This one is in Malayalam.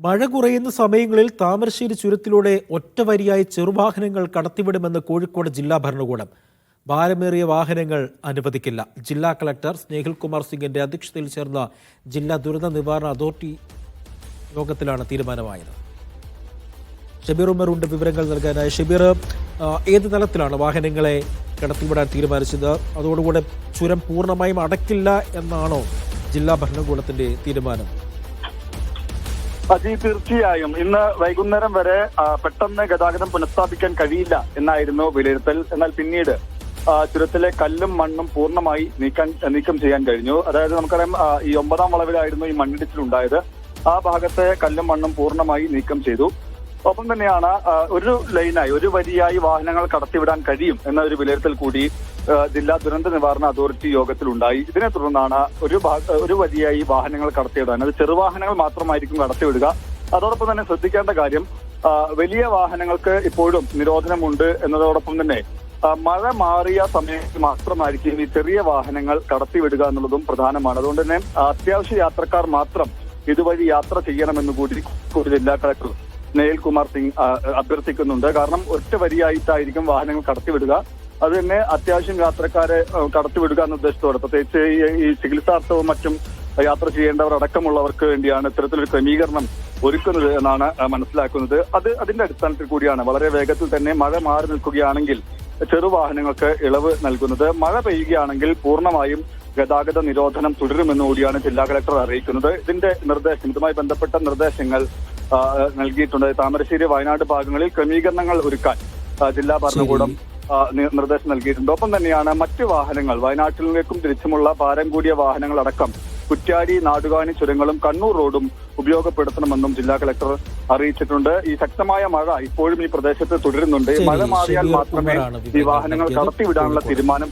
മഴ കുറയുന്ന സമയങ്ങളിൽ താമരശ്ശേരി ചുരത്തിലൂടെ ഒറ്റവരിയായി ചെറുവാഹനങ്ങൾ കടത്തിവിടുമെന്ന് കോഴിക്കോട് ജില്ലാ ഭരണകൂടം. ഭാരമേറിയ വാഹനങ്ങൾ അനുവദിക്കില്ല. ജില്ലാ കളക്ടർ സ്നേഹിൽകുമാർ സിംഗിന്റെ അധ്യക്ഷതയിൽ ചേർന്ന ജില്ലാ ദുരന്ത നിവാരണ അതോറിറ്റി യോഗത്തിലാണ് തീരുമാനമായത്. ഷബീർ ഉമറുണ്ട് വിവരങ്ങൾ നൽകാനായി. ഷബീർ, ഏത് തലത്തിലാണ് വാഹനങ്ങളെ കടത്തിവിടാൻ തീരുമാനിച്ചത്? അതോടുകൂടെ ചുരം പൂർണ്ണമായും അടയ്ക്കില്ല എന്നാണോ ജില്ലാ ഭരണകൂടത്തിന്റെ തീരുമാനം? തീർച്ചയായും ഇന്ന് വൈകുന്നേരം വരെ പെട്ടെന്ന് ഗതാഗതം പുനഃസ്ഥാപിക്കാൻ കഴിയില്ല എന്നായിരുന്നു വിലയിരുത്തൽ. എന്നാൽ പിന്നീട് ചുരത്തിലെ കല്ലും മണ്ണും പൂർണ്ണമായി നീക്കം ചെയ്യാൻ കഴിഞ്ഞു. അതായത് നമുക്കറിയാം, ഈ 9ാം വളവിലായിരുന്നു ഈ മണ്ണിടിച്ചിലുണ്ടായത്. ആ ഭാഗത്തെ കല്ലും മണ്ണും പൂർണ്ണമായി നീക്കം ചെയ്തു. ഒപ്പം തന്നെയാണ് ഒരു ലൈനായി, ഒരു വരിയായി വാഹനങ്ങൾ കടത്തിവിടാൻ കഴിയും എന്ന ഒരു വിലയിരുത്തൽ കൂടി ജില്ലാ ദുരന്ത നിവാരണ അതോറിറ്റി യോഗത്തിലുണ്ടായി. ഇതിനെ തുടർന്നാണ് ഒരു വരിയായി വാഹനങ്ങൾ കടത്തിവിടാൻ, അത് ചെറുവാഹനങ്ങൾ മാത്രമായിരിക്കും കടത്തിവിടുക. അതോടൊപ്പം തന്നെ ശ്രദ്ധിക്കേണ്ട കാര്യം, വലിയ വാഹനങ്ങൾക്ക് ഇപ്പോഴും നിരോധനമുണ്ട് എന്നതോടൊപ്പം തന്നെ മഴ മാറിയ സമയത്ത് മാത്രമായിരിക്കും ഈ ചെറിയ വാഹനങ്ങൾ കടത്തിവിടുക എന്നുള്ളതും പ്രധാനമാണ്. അതുകൊണ്ട് തന്നെ അത്യാവശ്യ യാത്രക്കാർ മാത്രം ഇതുവഴി യാത്ര ചെയ്യണമെന്ന് കൂടി ജില്ലാ കളക്ടർ സ്നേഹിൽകുമാർ സിംഗ് അഭ്യർത്ഥിക്കുന്നുണ്ട്. കാരണം ഒറ്റ വരിയായിട്ടായിരിക്കും വാഹനങ്ങൾ കടത്തിവിടുക. അത് തന്നെ അത്യാവശ്യം യാത്രക്കാരെ കടത്തിവിടുക എന്ന ഉദ്ദേശത്തോടെ, പ്രത്യേകിച്ച് ഈ ചികിത്സാർത്ഥവും മറ്റും യാത്ര ചെയ്യേണ്ടവർ അടക്കമുള്ളവർക്ക് വേണ്ടിയാണ് ഇത്തരത്തിലൊരു ക്രമീകരണം ഒരുക്കുന്നത് എന്നാണ് മനസ്സിലാക്കുന്നത്. അതിന്റെ അടിസ്ഥാനത്തിൽ കൂടിയാണ് വളരെ വേഗത്തിൽ തന്നെ മഴ മാറി നിൽക്കുകയാണെങ്കിൽ ചെറുവാഹനങ്ങൾക്ക് ഇളവ് നൽകുന്നത്. മഴ പെയ്യുകയാണെങ്കിൽ പൂർണ്ണമായും ഗതാഗത നിരോധനം തുടരുമെന്ന് കൂടിയാണ് ജില്ലാ കളക്ടർ അറിയിക്കുന്നത്. ഇതുമായി ബന്ധപ്പെട്ട നിർദ്ദേശങ്ങൾ നൽകിയിട്ടുണ്ട്. താമരശ്ശേരി, വയനാട് ഭാഗങ്ങളിൽ ക്രമീകരണങ്ങൾ ഒരുക്കാൻ ജില്ലാ ഭരണകൂടം നിർദ്ദേശം നൽകിയിട്ടുണ്ട്. ഒപ്പം തന്നെയാണ് മറ്റ് വാഹനങ്ങൾ, വയനാട്ടിലേക്കും തിരിച്ചുമുള്ള ഭാരം കൂടിയ വാഹനങ്ങൾ അടക്കം കുറ്റ്യാടി, നാടുകാണി ചുരങ്ങളും കണ്ണൂർ റോഡും ഉപയോഗപ്പെടുത്തണമെന്നും ജില്ലാ കളക്ടർ അറിയിച്ചിട്ടുണ്ട്. ഈ ശക്തമായ മഴ ഇപ്പോഴും ഈ പ്രദേശത്ത് തുടരുന്നുണ്ട്. മഴ മാറിയാൽ മാത്രമേ ഈ വാഹനങ്ങൾ കടത്തിവിടാനുള്ള തീരുമാനം